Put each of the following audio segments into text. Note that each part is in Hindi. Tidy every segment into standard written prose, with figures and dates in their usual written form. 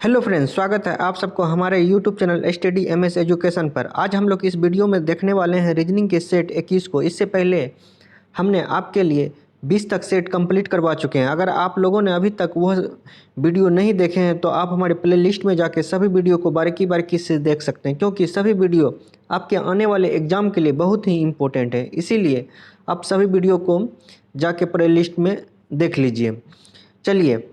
हेलो फ्रेंड्स, स्वागत है आप सबको हमारे YouTube channel study MS education पर। आज हम लोग इस वीडियो में देखने वाले हैं रीजनिंग के सेट 21 को। इससे पहले हमने आपके लिए 20 तक सेट कंप्लीट करवा चुके हैं। अगर आप लोगों ने अभी तक वह वीडियो नहीं देखे हैं तो आप हमारे प्लेलिस्ट में जाके सभी वीडियो को बारीकी बारीकी से देख सकते हैं, क्योंकि सभी वीडियो आपके आने वाले एग्ज़ाम के लिए बहुत ही इम्पोर्टेंट है। इसीलिए आप सभी वीडियो को जाके प्लेलिस्ट में देख लीजिए। चलिए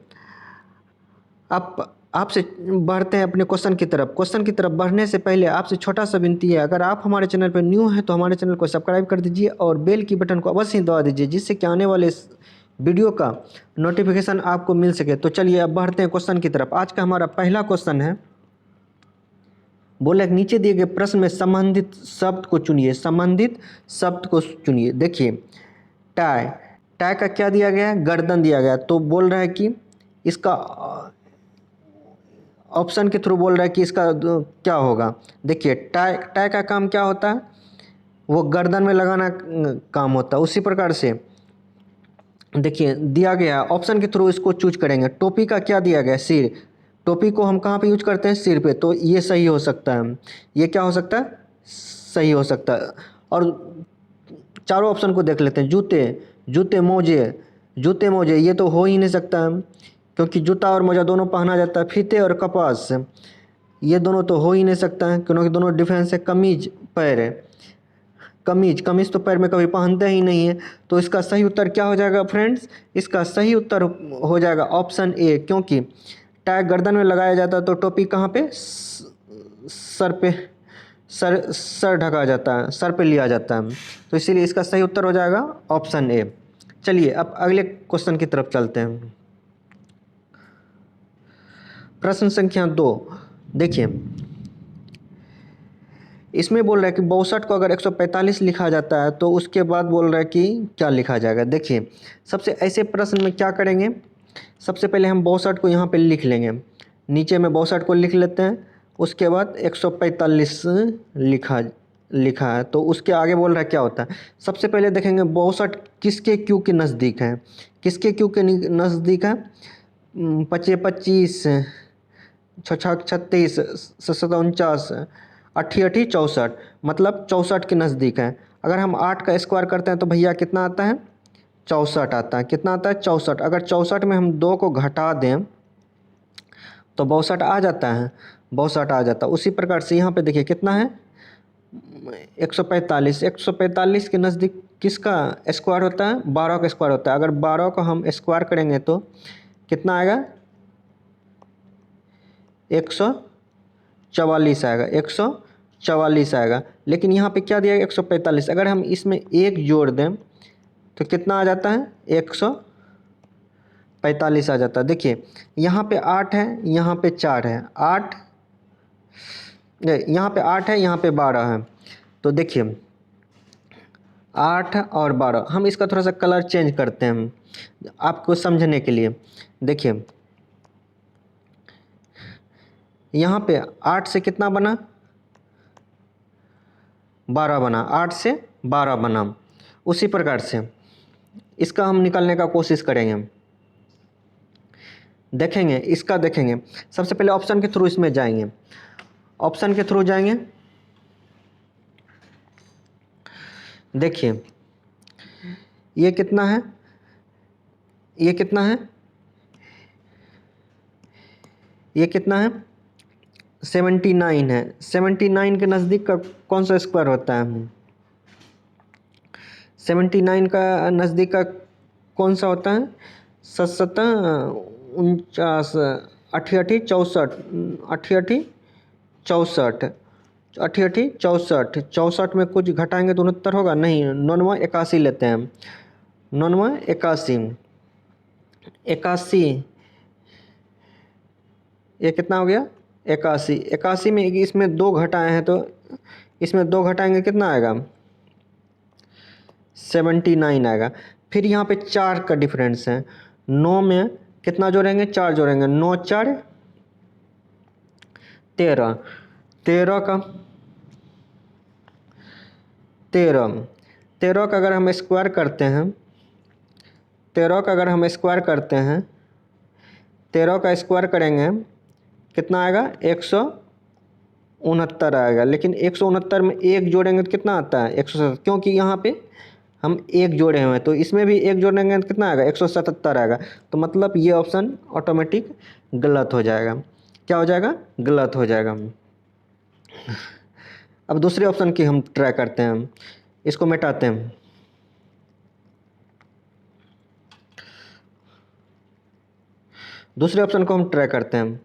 आप आपसे बढ़ते हैं अपने क्वेश्चन की तरफ। क्वेश्चन की तरफ बढ़ने से पहले आपसे छोटा सा विनती है, अगर आप हमारे चैनल पर न्यू हैं तो हमारे चैनल को सब्सक्राइब कर दीजिए और बेल की बटन को अवश्य दबा दीजिए, जिससे कि आने वाले इस वीडियो का नोटिफिकेशन आपको मिल सके। तो चलिए अब बढ़ते हैं क्वेश्चन की तरफ। आज का हमारा पहला क्वेश्चन है, बोले नीचे दिए गए प्रश्न में संबंधित शब्द को चुनिए। संबंधित शब्द को चुनिए। देखिए टाई, टाई का क्या दिया गया है? गर्दन दिया गया। तो बोल रहा है कि इसका ऑप्शन के थ्रू बोल रहा है कि इसका क्या होगा। देखिए टाई, टाई का काम क्या होता है? वो गर्दन में लगाना काम होता है। उसी प्रकार से देखिए दिया गया ऑप्शन के थ्रू इसको चूज करेंगे। टोपी का क्या दिया गया? सिर। टोपी को हम कहाँ पे यूज करते हैं? सिर पे। तो ये सही हो सकता है। ये क्या हो सकता है? सही हो सकता है। और चारों ऑप्शन को देख लेते हैं। जूते, जूते मोजे, जूते मोजे ये तो हो ही नहीं सकता है, क्योंकि जूता और मोजा दोनों पहना जाता है। फीते और कपास ये दोनों तो हो ही नहीं सकता है, क्योंकि दोनों डिफरेंस है। कमीज, पैर है। कमीज, कमीज तो पैर में कभी पहनते ही नहीं है। तो इसका सही उत्तर क्या हो जाएगा फ्रेंड्स? इसका सही उत्तर हो जाएगा ऑप्शन ए, क्योंकि टाई गर्दन में लगाया जाता है तो टोपी कहाँ पे? सर पे, सर सर ढका जाता है, सर पे लिया जाता है। तो इसीलिए इसका सही उत्तर हो जाएगा ऑप्शन ए। चलिए अब अगले क्वेश्चन की तरफ चलते हैं। प्रश्न संख्या 2 देखिए, इसमें बोल रहा है कि 62 को अगर 145 लिखा जाता है तो उसके बाद बोल रहा है कि क्या लिखा जाएगा। देखिए सबसे ऐसे प्रश्न में क्या करेंगे, सबसे पहले हम 62 को यहाँ पे लिख लेंगे। नीचे में 62 को लिख लेते हैं। उसके बाद 145 लिखा लिखा है, तो उसके आगे बोल रहा है क्या होता है। सबसे पहले देखेंगे 62 किसके क्यू के नज़दीक है। किसके क्यू के नज़दीक है? 25 छः 36 49 अट्ठी 64, मतलब 64 के नज़दीक है। अगर हम 8 का स्क्वायर करते हैं तो भैया कितना आता है? 64 आता है। कितना आता है? 64। अगर 64 में हम 2 को घटा दें तो 62 आ जाता है। 62 आ जाता है। उसी प्रकार से यहाँ पे देखिए कितना है? 145। 145 के नज़दीक किसका स्क्वायर होता है? 12 का स्क्वायर होता है। अगर 12 को हम स्क्वायर करेंगे तो कितना आएगा? 144 आएगा। 144 आएगा। लेकिन यहाँ पे क्या दिया गया? 145। अगर हम इसमें एक जोड़ दें तो कितना आ जाता है? 145 आ जाता है। देखिए यहाँ पे 8 है, यहाँ पे 4 है। 8, यहाँ पे 8 है, यहाँ पे 12 है। तो देखिए 8 और 12, हम इसका थोड़ा सा कलर चेंज करते हैं आपको समझने के लिए। देखिए यहाँ पे 8 से कितना बना? 12 बना। 8 से 12 बना। उसी प्रकार से इसका हम निकालने का कोशिश करेंगे। देखेंगे इसका, देखेंगे सबसे पहले ऑप्शन के थ्रू इसमें जाएंगे। ऑप्शन के थ्रू जाएंगे। देखिए ये कितना है? ये कितना है? ये कितना है? 79 है। 79 के नज़दीक का कौन सा स्क्वायर होता है? 79 का नज़दीक का कौन सा होता है? 7 49 अठी 64 अठी 64 अठी 64 64 में कुछ घटाएंगे तो 69 होगा? नहीं, 99 81 लेते हैं। 99 81 81, ये कितना हो गया? 81। 81 में इसमें 2 घटाए हैं तो इसमें 2 घटाएंगे कितना आएगा? 79 आएगा। फिर यहाँ पे 4 का डिफरेंस है। 9 में कितना जोड़ेंगे? 4 जोड़ेंगे। 9 4 13। 13 का 13 13 का अगर हम स्क्वायर करते हैं, 13 का अगर हम स्क्वायर करते हैं, 13 का स्क्वायर करेंगे कितना आएगा 169 आएगा, लेकिन 169 में एक जोड़ेंगे तो कितना आता है 177, क्योंकि यहाँ पे हम एक जोड़े हुए हैं, तो इसमें भी एक जोड़ेंगे तो कितना आएगा 177 आएगा। तो मतलब ये ऑप्शन ऑटोमेटिक गलत हो जाएगा। क्या हो जाएगा? गलत हो जाएगा। अब दूसरे ऑप्शन की हम ट्राई करते हैं, इसको मिटाते हैं। दूसरे ऑप्शन को हम ट्राई करते हैं,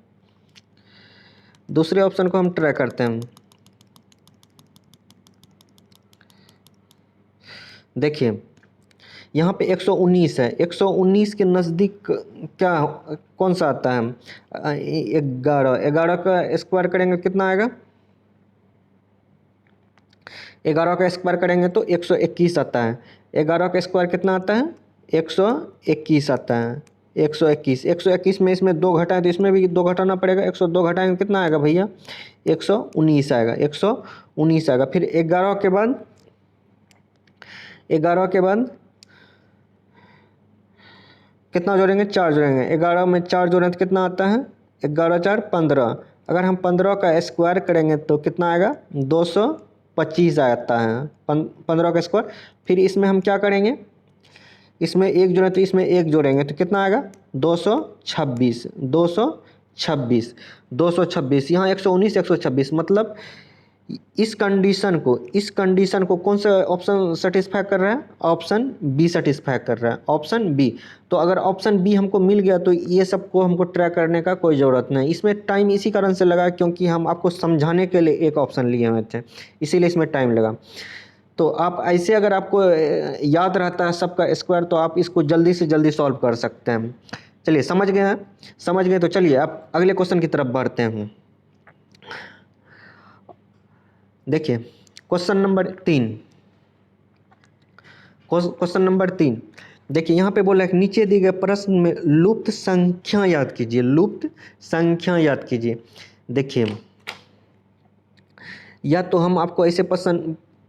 दूसरे ऑप्शन को हम ट्राई करते हैं। देखिए यहाँ पे 119 है, 119 के नज़दीक क्या कौन सा आता है? 11 का स्क्वायर करेंगे कितना आएगा? 11 का स्क्वायर करेंगे तो 121 आता है। 11 का स्क्वायर कितना आता है? 121 आता है। 121 में इसमें 2 घटाएं तो इसमें भी 2 घटाना पड़ेगा। 102 घटाएंगे कितना आएगा भैया? 119 आएगा। 119 आएगा। फिर 11 के बाद 11 के बाद कितना जोड़ेंगे? 4 जोड़ेंगे। 11 में 4 जोड़ें तो कितना आता है? 11 4 15। अगर हम 15 का स्क्वायर करेंगे तो कितना आएगा? 225 आता है 15 का स्क्वायर। फिर इसमें हम क्या करेंगे? इसमें एक जोड़ें तो इसमें एक जोड़ेंगे तो कितना आएगा? 226 226 226। यहाँ 119 126, मतलब इस कंडीशन को कौन सा ऑप्शन सेटिस्फाई कर रहा है? ऑप्शन बी सेटिस्फाई कर रहा है, ऑप्शन बी। तो अगर ऑप्शन बी हमको मिल गया तो ये सबको हमको ट्राई करने का कोई ज़रूरत नहीं। इसमें टाइम इसी कारण से लगा क्योंकि हम आपको समझाने के लिए एक ऑप्शन लिए हुए थे, इसीलिए इसमें टाइम लगा। तो आप ऐसे अगर आपको याद रहता है सबका स्क्वायर तो आप इसको जल्दी से जल्दी सॉल्व कर सकते हैं। चलिए समझ गए हैं? समझ गए तो चलिए आप अगले क्वेश्चन की तरफ बढ़ते हैं। देखिए क्वेश्चन नंबर 3, क्वेश्चन नंबर 3 देखिए यहाँ पे बोला है कि नीचे दिए गए प्रश्न में लुप्त संख्या याद कीजिए, लुप्त संख्या याद कीजिए। देखिए या तो हम आपको ऐसे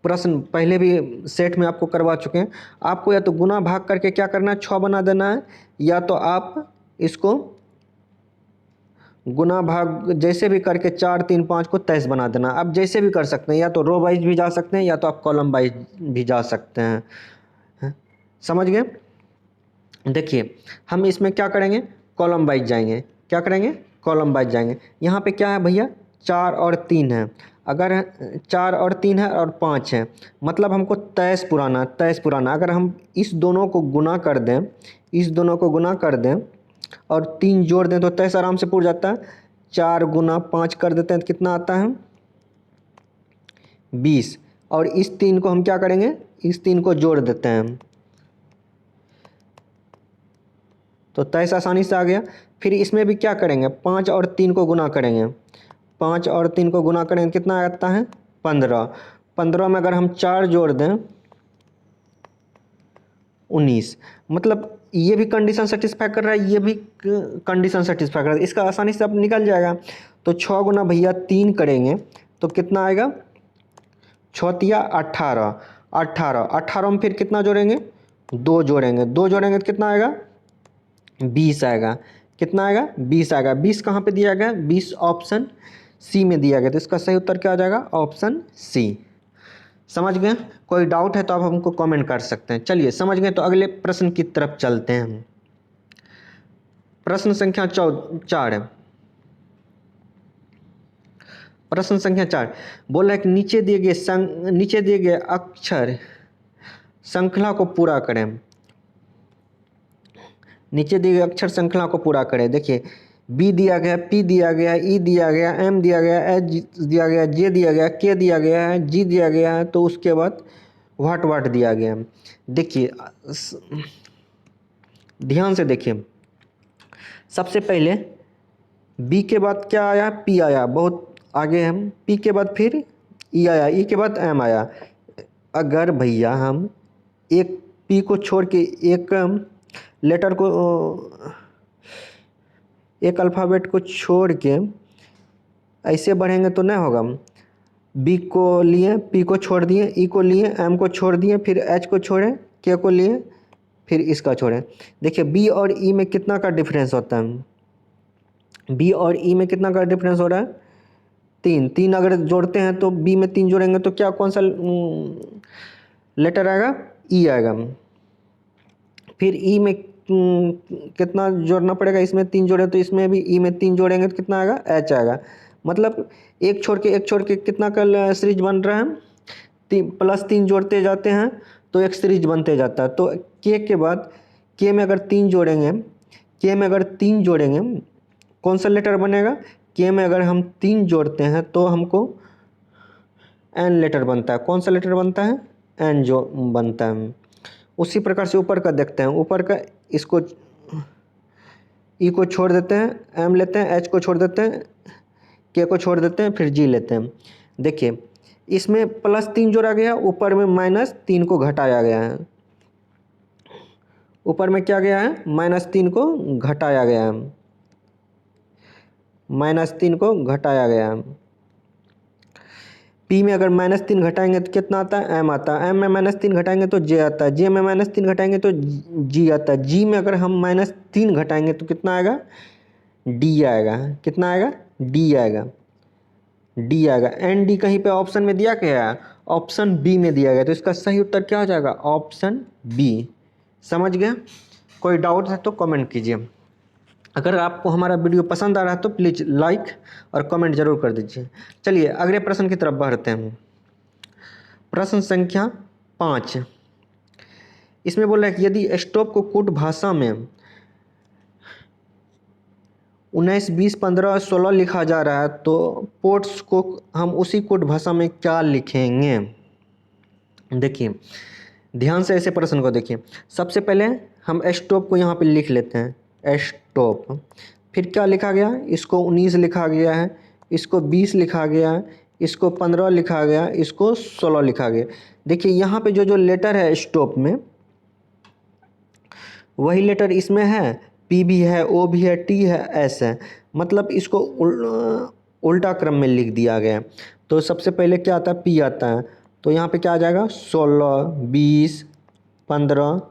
प्रश्न पहले भी सेट में आपको करवा चुके हैं। आपको या तो गुना भाग करके क्या करना है? 6 बना देना है, या तो आप इसको गुना भाग जैसे भी करके 4 3 5 को 23 बना देना। आप जैसे भी कर सकते हैं, या तो रो वाइज भी जा सकते हैं या तो आप कॉलम वाइज भी जा सकते हैं। समझ गए? देखिए हम इसमें क्या करेंगे? कॉलम वाइज जाएंगे। क्या करेंगे? कॉलम वाइज जाएंगे। यहाँ पे क्या है भैया? 4 और 3 है। अगर 4 और 3 है और 5 है, मतलब हमको 23 पुराना। अगर हम इस दोनों को गुना कर दें, इस दोनों को गुना कर दें और 3 जोड़ दें तो 23 आराम से पूरा जाता है। 4 गुना 5 कर देते हैं तो कितना आता है? 20। और इस 3 को हम क्या करेंगे? इस 3 को जोड़ देते हैं तो 23 आसानी से आ गया। फिर इसमें भी क्या करेंगे? 5 और 3 को गुना करेंगे। 5 और 3 को गुना करेंगे कितना आता है? 15। 15 में अगर हम 4 जोड़ दें 19। मतलब ये भी कंडीशन सेटिस्फाई कर रहा है, ये भी कंडीशन सेटिस्फाई कर रहा है। इसका आसानी से अब निकल जाएगा। तो 6 गुना भैया 3 करेंगे तो कितना आएगा? 6 तिया 18। 18 में फिर कितना जोड़ेंगे? 2 जोड़ेंगे। 2 जोड़ेंगे तो कितना आएगा? 20 आएगा। कितना आएगा? 20 आएगा। 20 कहाँ पे दिया गया? 20 ऑप्शन सी में दिया गया। तो इसका सही उत्तर क्या आ जाएगा? Option C. समझ गए? कोई डाउट है तो आप हमको कमेंट कर सकते हैं। चलिए समझ गए तो अगले प्रश्न की तरफ चलते हैं हम। प्रश्न संख्या 4 है। प्रश्न संख्या 4 बोल रहा है कि नीचे दिए गए अक्षर श्रृंखला को पूरा करें। नीचे दिए गए अक्षर श्रृंखला को पूरा करें। देखिए बी दिया गया, पी दिया गया, ई दिया गया, एम दिया गया, एच दिया गया, जे दिया गया, के दिया गया है, जी दिया गया है, तो उसके बाद वाट दिया गया। देखिए ध्यान से देखिए, सबसे पहले बी के बाद क्या आया? पी आया, बहुत आगे हम। पी के बाद फिर ई आया, ई के बाद एम आया। अगर भैया हम एक पी को छोड़ के एक लेटर को, एक अल्फ़ाबेट को छोड़ के ऐसे बढ़ेंगे तो नहीं होगा। बी को लिए, पी को छोड़ दिए, ई को लिए, एम को छोड़ दिए, फिर एच को छोड़े, के को लिए, फिर इसका छोड़े। देखिए बी और ई में कितना का डिफरेंस होता है? बी और ई में कितना का डिफरेंस हो रहा है? 3। 3 अगर जोड़ते हैं तो बी में 3 जोड़ेंगे तो क्या कौन सा लेटर आएगा? ई आएगा। फिर ई में कितना जोड़ना पड़ेगा? इसमें 3 जोड़े तो इसमें भी ई में 3 जोड़ेंगे तो कितना आएगा? एच आएगा। मतलब एक छोड़ के कितना का सीरीज बन रहा है? 3+3 जोड़ते जाते हैं तो एक सीरीज बनते जाता है। तो के के बाद के में अगर 3 जोड़ेंगे, के में अगर 3 जोड़ेंगे कौन सा लेटर बनेगा? के में अगर हम 3 जोड़ते हैं तो हमको एन लेटर बनता है। कौन सा लेटर बनता है? एन जो बनता है। उसी प्रकार से ऊपर का देखते हैं। ऊपर का इसको ई को छोड़ देते हैं, एम लेते हैं, एच को छोड़ देते हैं, के को छोड़ देते हैं, फिर जी लेते हैं। देखिए इसमें +3 जोड़ा गया, ऊपर में -3 को घटाया गया है। ऊपर में क्या गया है? -3 को घटाया गया है। -3 को घटाया गया है। पी में अगर -3 घटाएंगे तो कितना आता है? एम आता है। एम में -3 घटाएंगे तो जे आता है। जे में -3 घटाएंगे तो जी आता है। जी में अगर हम -3 घटाएंगे तो कितना आएगा? डी आएगा। कितना आएगा? डी आएगा। डी आएगा। एन डी कहीं पे ऑप्शन में दिया गया है? ऑप्शन बी में दिया गया, तो इसका सही उत्तर क्या हो जाएगा? Option B. समझ गए? कोई डाउट है तो कमेंट कीजिए। अगर आपको हमारा वीडियो पसंद आ रहा है तो प्लीज़ लाइक और कमेंट जरूर कर दीजिए। चलिए अगले प्रश्न की तरफ बढ़ते हैं। प्रश्न संख्या 5। इसमें बोल रहा है कि यदि स्टॉप को कूट भाषा में 19, 20, 15, 16 लिखा जा रहा है तो पोर्ट्स को हम उसी कोड भाषा में क्या लिखेंगे? देखिए ध्यान से ऐसे प्रश्न को देखिए। सबसे पहले हम स्टॉप को यहाँ पे लिख लेते हैं, स्टॉप। फिर क्या लिखा गया? इसको 19 लिखा गया है, इसको 20 लिखा गया है, इसको 15 लिखा गया, इसको 16 लिखा गया। देखिए यहाँ पे जो जो लेटर है स्टॉप में वही लेटर इसमें है। पी भी है, ओ भी है, टी है, एस है। मतलब इसको उल्टा क्रम में लिख दिया गया। तो सबसे पहले क्या आता है? पी आता है। तो यहाँ पे क्या आ जाएगा? 16, 20, 15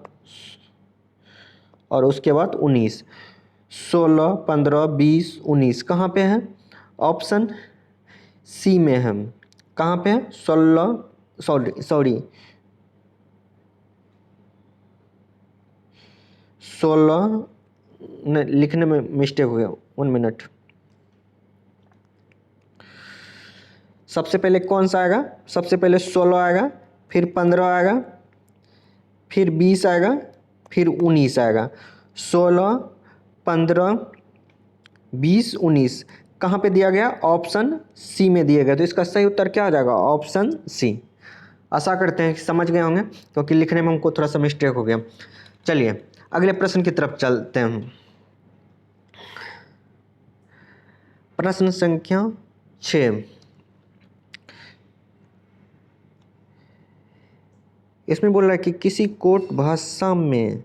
और उसके बाद 19। 16, 15, 20, 19 कहाँ पे है? ऑप्शन सी में है। कहाँ पे है? 16 सॉरी 16 लिखने में मिस्टेक हो गया, 1 मिनट। सबसे पहले कौन सा आएगा? सबसे पहले 16 आएगा, फिर 15 आएगा, फिर 20 आएगा, फिर 19 आएगा। 16, 15, 20, 19 कहाँ पे दिया गया? ऑप्शन सी में दिया गया। तो इसका सही उत्तर क्या आ जाएगा? ऑप्शन सी। आशा करते हैं कि समझ गए होंगे क्योंकि लिखने में हमको थोड़ा सा मिस्टेक हो गया। चलिए अगले प्रश्न की तरफ चलते हैं। प्रश्न संख्या 6। इसमें बोल रहा है कि किसी कोट भाषा में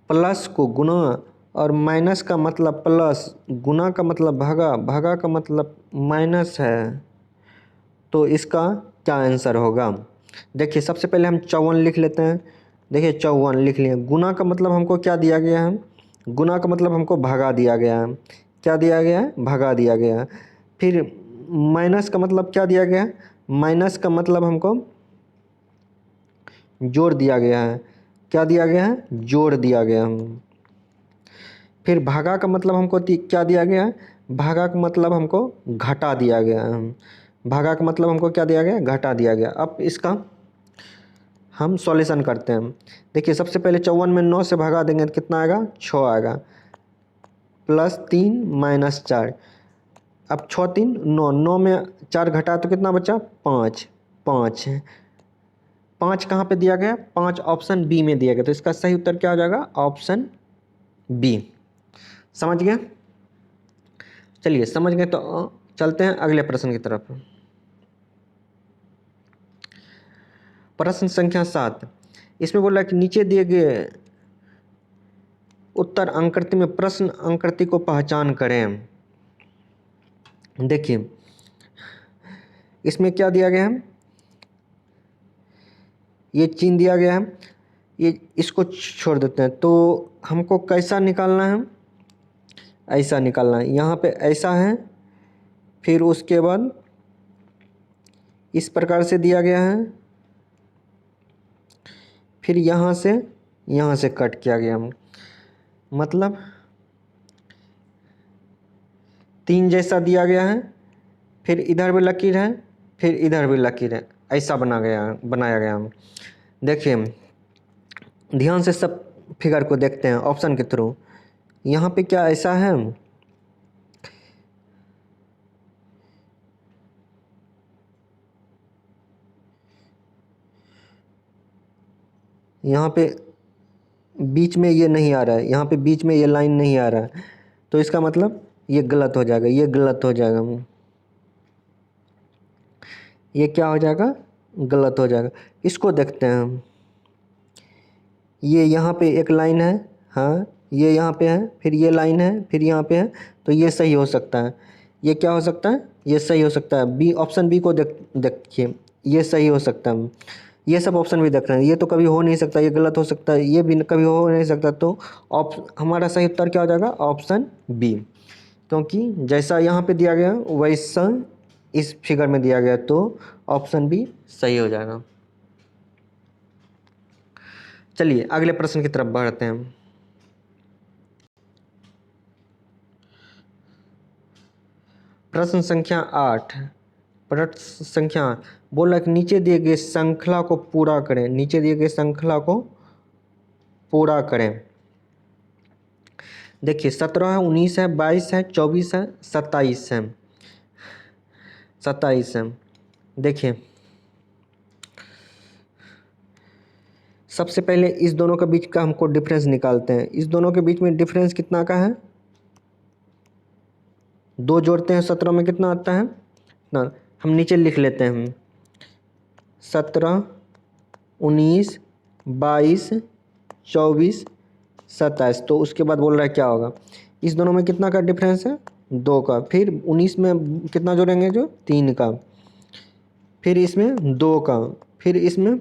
प्लस को गुना और माइनस का मतलब प्लस, गुना का मतलब भागा, भागा का मतलब माइनस है, तो इसका क्या आंसर होगा? देखिए सबसे पहले हम 54 लिख लेते हैं। देखिए 54 लिख लिए। गुना का मतलब हमको क्या दिया गया है? गुना का मतलब हमको भागा दिया गया है। क्या दिया गया है? भागा दिया गया है। फिर माइनस का मतलब क्या दिया गया है? माइनस का मतलब हमको जोड़ दिया गया है। क्या दिया गया है? जोड़ दिया गया है। फिर भागा का मतलब हमको क्या दिया गया है? भागा का मतलब हमको घटा दिया गया है। भागा का मतलब हमको क्या दिया गया? घटा दिया गया। अब इसका हम सॉल्यूशन करते हैं। देखिए सबसे पहले 54 में 9 से भगा देंगे तो कितना आएगा? 6 आएगा। +3 -4। अब 6 3 9, 9 में 4 घटा तो कितना बचा? 5। 5 5 कहाँ पे दिया गया? 5 ऑप्शन बी में दिया गया। तो इसका सही उत्तर क्या हो जाएगा? Option B. समझ गए? चलिए समझ गए तो चलते हैं अगले प्रश्न की तरफ। प्रश्न संख्या 7। इसमें बोला कि नीचे दिए गए उत्तर अंकृति में प्रश्न अंकृति को पहचान करें। देखिए इसमें क्या दिया गया है? ये चिन्ह दिया गया है, ये इसको छोड़ देते हैं। तो हमको कैसा निकालना है? ऐसा निकालना है। यहाँ पे ऐसा है, फिर उसके बाद इस प्रकार से दिया गया है, फिर यहाँ से कट किया गया, मतलब 3 जैसा दिया गया है, फिर इधर भी लकीर है, फिर इधर भी लकीर है, ऐसा बनाया गया। देखिए ध्यान से सब फिगर को देखते हैं ऑप्शन के थ्रू। यहाँ पे क्या ऐसा है, यहाँ पे बीच में ये नहीं आ रहा है, यहाँ पे बीच में ये लाइन नहीं आ रहा है, तो इसका मतलब ये गलत हो जाएगा, ये गलत हो जाएगा, ये क्या हो जाएगा, गलत हो जाएगा। इसको देखते हैं हम, ये यहाँ पे एक लाइन है, हाँ ये यहाँ पे है, फिर ये लाइन है, फिर यहाँ पे है, तो ये सही हो सकता है। ये क्या हो सकता है, ये सही हो सकता है। बी, ऑप्शन बी को देखिए, ये सही हो सकता है। ये सब ऑप्शन भी देख रहे हैं, ये तो कभी हो नहीं सकता, ये गलत हो सकता है, ये भी कभी हो नहीं सकता, तो हमारा सही उत्तर क्या हो जाएगा, ऑप्शन बी। क्योंकि जैसा यहाँ पे दिया गया वैसा इस फिगर में दिया गया, तो ऑप्शन बी सही हो जाएगा। चलिए अगले प्रश्न की तरफ बढ़ते हैं। प्रश्न संख्या 8, प्रश्न संख्या बोला कि नीचे दिए गए श्रृंखला को पूरा करें, नीचे दिए गए श्रृंखला को पूरा करें। देखिए 17 है, 19 है, 22 है, 24 है, 27 है, 27 है। देखिए सबसे पहले इस दोनों के बीच का हमको डिफरेंस निकालते हैं। इस दोनों के बीच में डिफरेंस कितना का है, 2 जोड़ते हैं 17 में कितना आता है ना, हम नीचे लिख लेते हैं, 17, 19, 22, 24, 27। तो उसके बाद बोल रहा है क्या होगा, इस दोनों में कितना का डिफरेंस है, 2 का, फिर 19 में कितना जोड़ेंगे, जो 3 का, फिर इसमें 2 का, फिर इसमें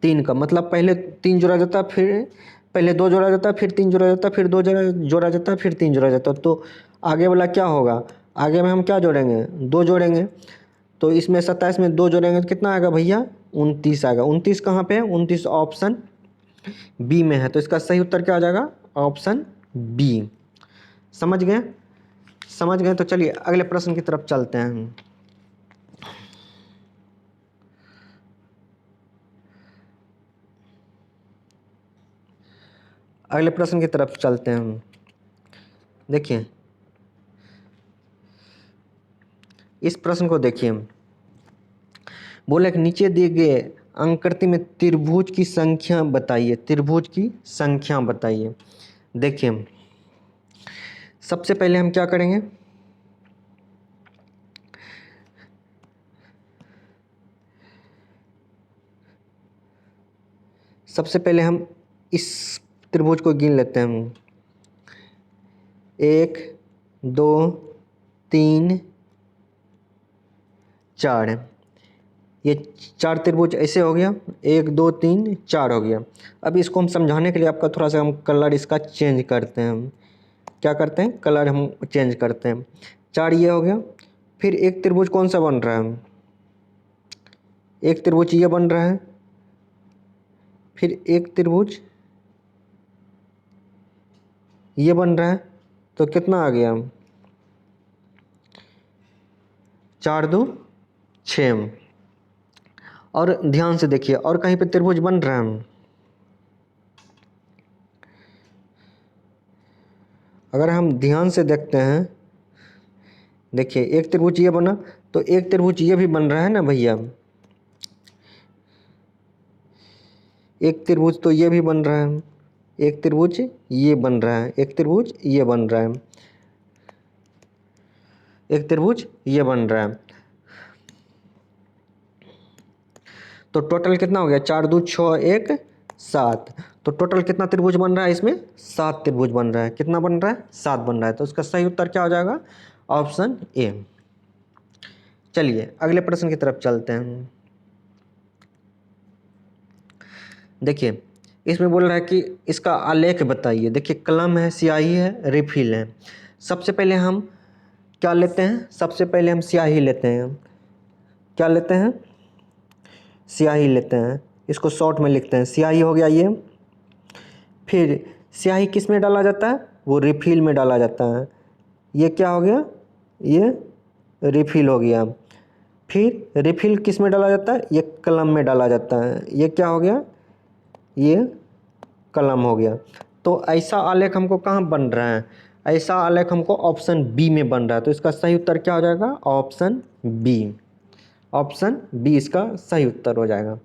3 का, मतलब पहले 3 जोड़ा जाता, फिर पहले 2 जोड़ा जाता, फिर 3 जोड़ा जाता, फिर 2 जोड़ा जाता, फिर 3 जोड़ा जाता। तो आगे वाला क्या होगा, आगे में हम क्या जोड़ेंगे, 2 जोड़ेंगे। तो इसमें 27 में 2 जोड़ेंगे तो कितना आएगा भैया, 29 आएगा। 29 कहाँ पे है, 29 ऑप्शन बी में है, तो इसका सही उत्तर क्या हो जाएगा, ऑप्शन बी। समझ गए, समझ गए। तो चलिए अगले प्रश्न की तरफ चलते हैं। अगले प्रश्न की तरफ चलते हैं हम। देखिए इस प्रश्न को देखिए, बोले कि नीचे दिए गए आकृति में त्रिभुज की संख्या बताइए, त्रिभुज की संख्या बताइए। देखिए सबसे पहले हम क्या करेंगे, सबसे पहले हम इस त्रिभुज को गिन लेते हैं। 1, 2, 3, 4, ये 4 त्रिभुज ऐसे हो गया, 1, 2, 3, 4 हो गया। अब इसको हम समझाने के लिए आपका थोड़ा सा हम कलर इसका चेंज करते हैं। हम क्या करते हैं, कलर हम चेंज करते हैं। 4 ये हो गया, फिर एक त्रिभुज कौन सा बन रहा है, एक त्रिभुज ये बन रहा है, फिर एक त्रिभुज ये बन रहा है, तो कितना आ गया, 4, 2, 6। और ध्यान से देखिए और कहीं पे त्रिभुज बन रहा है, अगर हम ध्यान से देखते हैं, देखिए एक त्रिभुज ये बना, तो एक त्रिभुज ये भी बन रहा है ना भैया, एक त्रिभुज तो ये भी बन रहा है, एक त्रिभुज ये बन रहा है, एक त्रिभुज ये बन रहा है, एक त्रिभुज ये बन रहा है। तो टोटल कितना हो गया, 4, 2, 6, 1, 7। तो टोटल कितना त्रिभुज बन रहा है इसमें, 7 त्रिभुज बन रहा है। कितना बन रहा है, 7 बन रहा है। तो इसका सही उत्तर क्या हो जाएगा, ऑप्शन ए। चलिए अगले प्रश्न की तरफ चलते हैं। देखिए इसमें बोल रहा है कि इसका आलेख बताइए। देखिए कलम है, स्याही है, रिफिल है। सबसे पहले हम क्या लेते हैं? सबसे पहले हम स्याही लेते हैं। क्या लेते हैं? स्याही लेते हैं। इसको शॉर्ट में लिखते हैं, स्याही हो गया ये। फिर स्याही किस में डाला जाता है? वो रिफिल में डाला जाता है। ये क्या हो गया? ये रिफिल हो गया। फिर रिफिल किस में डाला जाता है? ये कलम में डाला जाता है। ये क्या हो गया? ये कलम हो गया। तो ऐसा आलेख हमको कहाँ बन रहा है? ऐसा आलेख हमको ऑप्शन बी में बन रहा है। तो इसका सही उत्तर क्या हो जाएगा? Option B. ऑप्शन बी इसका सही उत्तर हो जाएगा।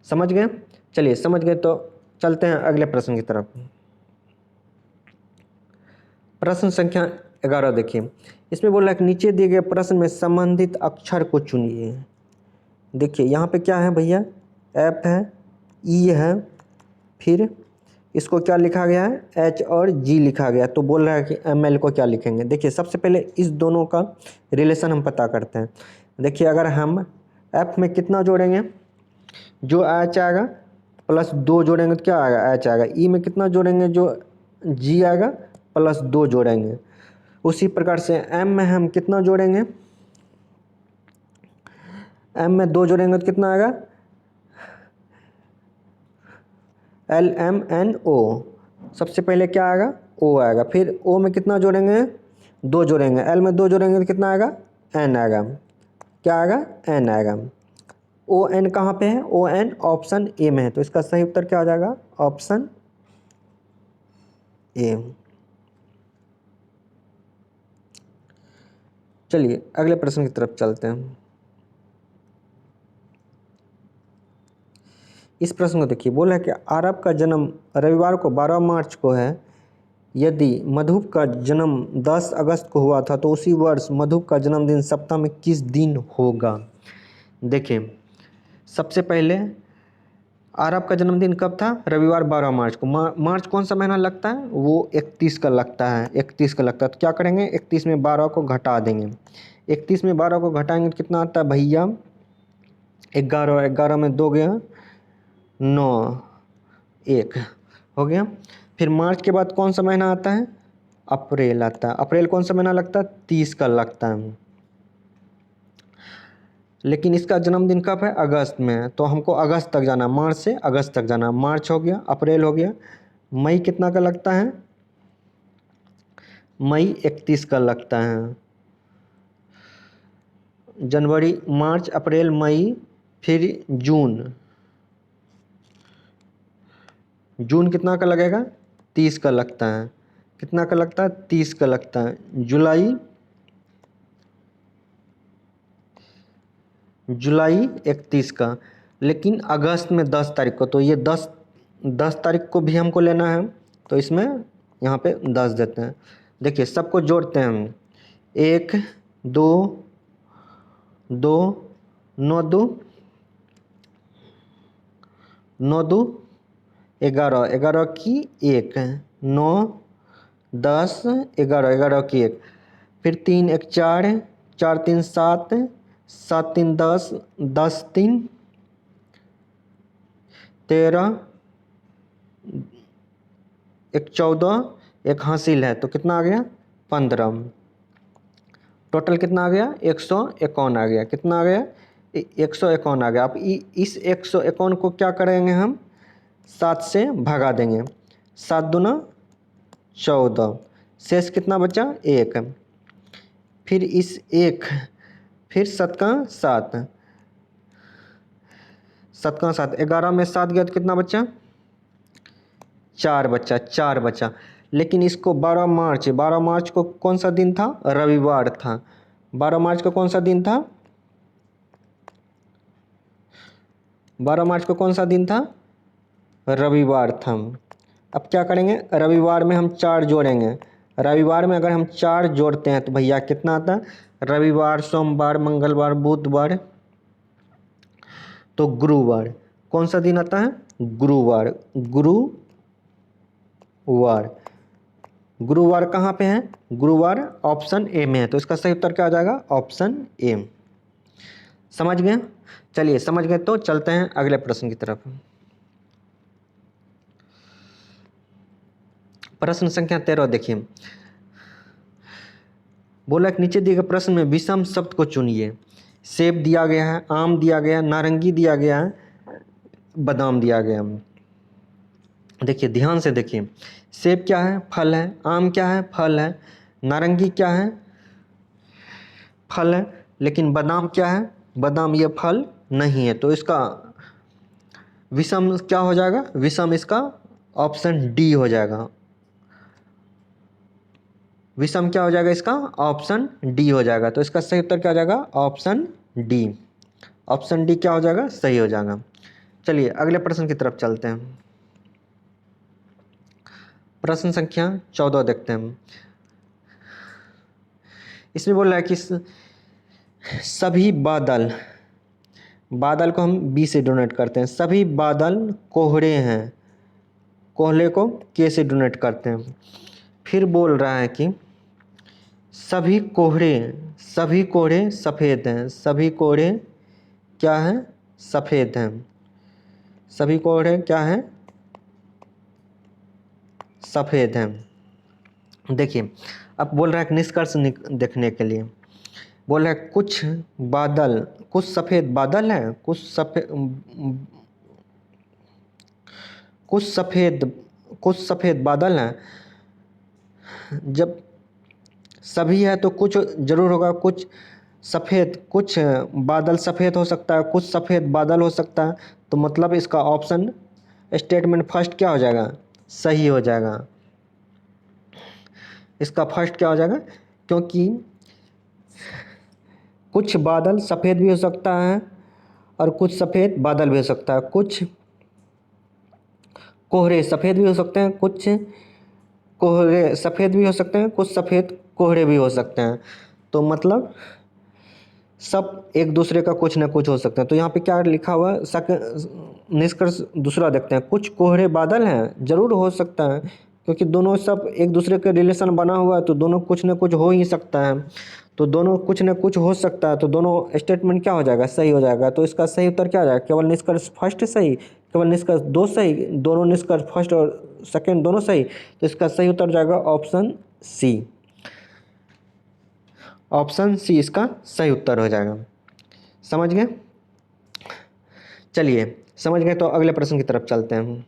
समझ गए? चलिए समझ गए तो चलते हैं अगले प्रश्न की तरफ। प्रश्न संख्या 11 देखिए। इसमें बोल रहा है कि नीचे दिए गए प्रश्न में संबंधित अक्षर को चुनिए। देखिए यहाँ पे क्या है भैया? एफ है, ई है, फिर इसको क्या लिखा गया है? एच और जी लिखा गया। तो बोल रहा है कि एम एल को क्या लिखेंगे? देखिए सबसे पहले इस दोनों का रिलेशन हम पता करते हैं। देखिए अगर हम एफ में कितना जोड़ेंगे? जो एच आएगा प्लस 2 जोड़ेंगे तो क्या आएगा? एच आएगा। ई में कितना जोड़ेंगे? जो जी आएगा प्लस 2 जोड़ेंगे। उसी प्रकार से एम में हम कितना जोड़ेंगे? एम में 2 जोड़ेंगे तो कितना आएगा? L M N O. सबसे पहले क्या आएगा? ओ आएगा। फिर ओ में कितना जोड़ेंगे? 2 जोड़ेंगे। एल में 2 जोड़ेंगे तो कितना आएगा? एन आएगा। क्या आएगा? एन आएगा। ओ एन कहाँ पे है? ओ एन ऑप्शन ए में है। तो इसका सही उत्तर क्या हो जाएगा? Option A. चलिए अगले प्रश्न की तरफ चलते हैं। इस प्रश्न को देखिए। बोला है कि आरब का जन्म रविवार को 12 मार्च को है। यदि मधुप का जन्म 10 अगस्त को हुआ था तो उसी वर्ष मधुप का जन्मदिन सप्ताह में किस दिन होगा? देखिए सबसे पहले आरब का जन्मदिन कब था? रविवार 12 मार्च को। मार्च कौन सा महीना लगता है? वो 31 का लगता है। 31 का लगता है तो क्या करेंगे? 31 में 12 को घटा देंगे। 31 में 12 को घटाएंगे तो कितना आता है भैया? 11। 11 में 2 गया 9, 1 हो गया। फिर मार्च के बाद कौन सा महीना आता है? अप्रैल आता है। अप्रैल कौन सा महीना लगता है? 30 का लगता है। लेकिन इसका जन्मदिन कब है? अगस्त में है। तो हमको अगस्त तक जाना है, मार्च से अगस्त तक जाना है। मार्च हो गया, अप्रैल हो गया। मई कितना का लगता है? मई 31 का लगता है। जनवरी, मार्च, अप्रैल, मई, फिर जून। जून कितना का लगेगा? 30 का लगता है। कितना का लगता है? 30 का लगता है। जुलाई, जुलाई 31 का। लेकिन अगस्त में 10 तारीख को। तो ये 10 तारीख को भी हमको लेना है। तो इसमें यहाँ पे 10 देते हैं। देखिए सबको जोड़ते हैं हम। 1 2 2 9 2 9 2 11, 11 की 1, 9 10 11, 11 की 1, फिर 3 1 4, 4 3 7, 7 3 10, 10 3 13, 1 14, 1 हासिल है तो कितना आ गया? 15। टोटल कितना आ गया? 151 आ गया। कितना आ गया? 151 आ गया। अब इस 151 को क्या करेंगे हम? 7 से भगा देंगे। 7 दूना 14। शेष कितना बचा? 1। फिर इस 1, फिर 7 का 7, 7 का 7, 11 में 7 गया तो कितना बचा? 4 बचा। 4 बचा। लेकिन इसको 12 मार्च, 12 मार्च को कौन सा दिन था? रविवार था। 12 मार्च को कौन सा दिन था? 12 मार्च को कौन सा दिन था? रविवार था। अब क्या करेंगे? रविवार में हम 4 जोड़ेंगे। रविवार में अगर हम 4 जोड़ते हैं तो भैया कितना आता है? रविवार, सोमवार, मंगलवार, बुधवार, तो गुरुवार। कौन सा दिन आता है? गुरुवार। गुरुवार। गुरुवार कहाँ पे है? गुरुवार ऑप्शन ए में है। तो इसका सही उत्तर क्या आ जाएगा? Option A. समझ गए? चलिए समझ गए तो चलते हैं अगले प्रश्न की तरफ। प्रश्न संख्या 13 देखिए, बोला कि नीचे दिए गए प्रश्न में विषम शब्द को चुनिए। सेब दिया गया है, आम दिया गया है, नारंगी दिया गया है, बादाम दिया गया है। देखिए ध्यान से देखिए, सेब क्या है? फल है। आम क्या है? फल है। नारंगी क्या है? फल है। लेकिन बादाम क्या है? बादाम ये फल नहीं है। तो इसका विषम क्या हो जाएगा? विषम इसका ऑप्शन डी हो जाएगा। विषम क्या हो जाएगा इसका? ऑप्शन डी हो जाएगा। तो इसका सही उत्तर क्या हो जाएगा? Option D. ऑप्शन डी क्या हो जाएगा? सही हो जाएगा। चलिए अगले प्रश्न की तरफ चलते हैं। प्रश्न संख्या 14 देखते हैं। इसमें बोल रहा है कि सभी बादल, बादल को हम बी से डोनेट करते हैं। सभी बादल कोहरे हैं, कोहरे को के से डोनेट करते हैं। फिर बोल रहा है कि सभी कोहरे सफ़ेद हैं। सभी कोहरे क्या हैं? सफ़ेद हैं। सभी कोहरे क्या हैं? सफ़ेद हैं। देखिए अब बोल रहा है कि निष्कर्ष देखने के लिए बोल रहा है कुछ बादल, कुछ सफ़ेद बादल हैं, कुछ सफ़ेद बादल हैं। जब सभी है तो कुछ ज़रूर होगा। कुछ बादल सफ़ेद हो सकता है, कुछ सफ़ेद बादल हो सकता है। तो मतलब इसका ऑप्शन स्टेटमेंट फर्स्ट क्या हो जाएगा? सही हो जाएगा। इसका फर्स्ट क्या हो जाएगा? क्योंकि कुछ बादल सफ़ेद भी हो सकता है और कुछ सफ़ेद बादल भी हो सकता है। कुछ कोहरे सफ़ेद भी हो सकते हैं, कुछ कोहरे सफ़ेद भी हो सकते हैं, कुछ सफ़ेद कोहरे भी हो सकते हैं। तो मतलब सब एक दूसरे का कुछ ना कुछ हो सकते हैं। तो यहाँ पे क्या लिखा हुआ है? निष्कर्ष दूसरा देखते हैं। कुछ कोहरे बादल हैं, ज़रूर हो सकता है, क्योंकि दोनों सब एक दूसरे के रिलेशन बना हुआ है। तो दोनों कुछ ना कुछ हो ही सकता है। तो दोनों कुछ ना कुछ हो सकता है। तो दोनों स्टेटमेंट क्या हो जाएगा? सही हो जाएगा। तो इसका सही उत्तर क्या हो जाएगा? केवल निष्कर्ष फर्स्ट सही, केवल निष्कर्ष दो सही, दोनों निष्कर्ष फर्स्ट और सेकंड दोनों सही। तो इसका सही उत्तर हो जाएगा ऑप्शन सी। ऑप्शन सी इसका सही उत्तर हो जाएगा। समझ गए? चलिए समझ गए तो अगले प्रश्न की तरफ चलते हैं।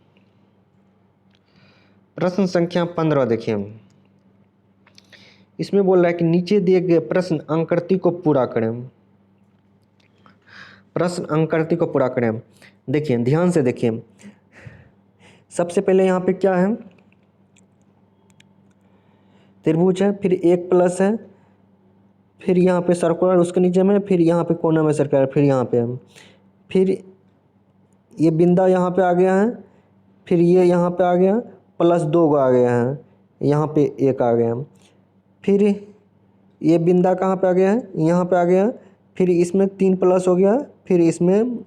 प्रश्न संख्या 15 देखिए। इसमें बोल रहा है कि नीचे दिए गए प्रश्न अंकगणित को पूरा करें। प्रश्न अंकगणित को पूरा करें। देखिए ध्यान से देखिए, सबसे पहले यहाँ पे क्या है? त्रिभुज है, फिर एक प्लस है, फिर यहाँ पे सर्कुलर उसके नीचे में, फिर यहाँ पे कोना में सर्कुलर, फिर यहाँ पे है, फिर ये बिंदा यहाँ पे आ गया है, फिर ये यहाँ पे आ गया, प्लस 2 आ गया है, यहाँ पे 1 आ गया, फिर ये बिंदा कहाँ पे आ गया है? यहाँ पे आ गया, फिर इसमें 3 प्लस हो गया, फिर इसमें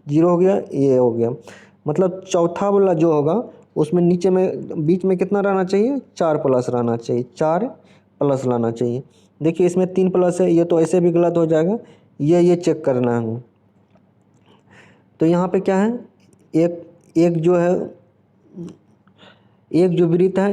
0 हो गया, ये हो गया। मतलब चौथा वाला जो होगा उसमें नीचे में बीच में कितना रहना चाहिए? 4 प्लस रहना चाहिए, 4 प्लस लाना चाहिए। देखिए इसमें 3 प्लस है, ये तो ऐसे भी गलत हो जाएगा। ये चेक करना है। तो यहाँ पे क्या है? एक जो है, एक जो वृत्त है